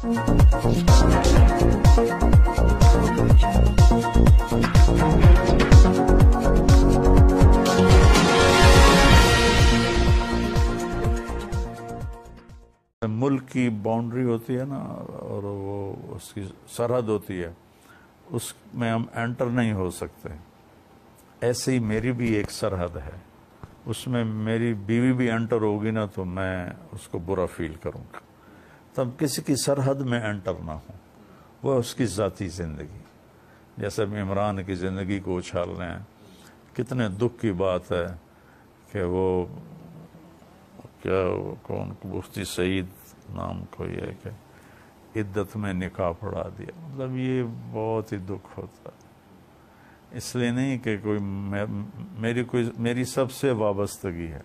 ملک کی باؤنڈری ہوتی ہے نا، اور وہ اس کی سرحد ہوتی ہے، اس میں ہم انٹر نہیں ہو سکتے. ایسے ہی میری بھی ایک سرحد ہے، اس میں میری بیوی بھی انٹر ہوگی نا تو میں اس کو برا فیل کروں گا. تب کسی کی سرحد میں انٹر نہ ہوں، وہ اس کی ذاتی زندگی. جیسے عمران کی زندگی کو اچھال رہے ہیں، کتنے دکھ کی بات ہے کہ وہ کیا کون مفتی سعید نام کوئی ہے کہ عدت میں نکاح پڑھا دیا. مطلب یہ بہت ہی دکھ ہوتا ہے. اس لیے نہیں کہ میری سب سے وابستگی ہے،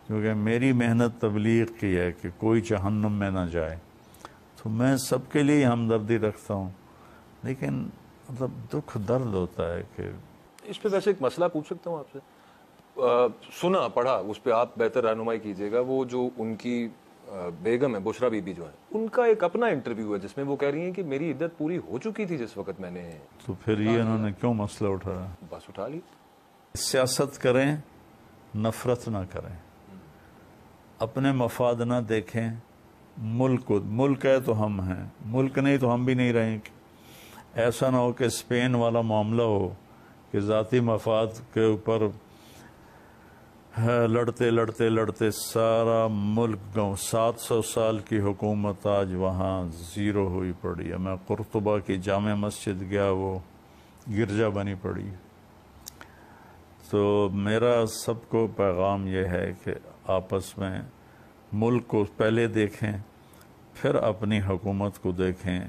کیونکہ میری محنت تبلیغ کی ہے کہ کوئی جہنم میں نہ جائے، تو میں سب کے لیے ہمدردی رکھتا ہوں. لیکن مطلب دکھ درد ہوتا ہے کہ اس پہ ویسے ایک مسئلہ پوچھ سکتا ہوں آپ سے؟ سنا پڑھا، اس پہ آپ بہتر رہنمائی کیجیے گا. وہ جو ان کی بیگم ہے، بشرا بی بی جو ہے، ان کا ایک اپنا انٹرویو ہے جس میں وہ کہہ رہی ہیں کہ میری عدت پوری ہو چکی تھی جس وقت میں نے. تو پھر یہ انہوں نے کیوں مسئلہ اٹھایا؟ بس اٹھا لی. سیاست کریں، نفرت نہ کریں، اپنے مفاد نہ دیکھیں. ملک ہے تو ہم ہیں، ملک نہیں تو ہم بھی نہیں رہیں گے. ایسا نہ ہو کہ اسپین والا معاملہ ہو کہ ذاتی مفاد کے اوپر لڑتے سارا ملک 700 سال کی حکومت آج وہاں زیرو ہوئی پڑی ہے. میں قرطبہ کی جامع مسجد گیا، وہ گرجا بنی پڑی. تو میرا سب کو پیغام یہ ہے کہ آپس میں ملک کو پہلے دیکھیں، پھر اپنی حکومت کو دیکھیں.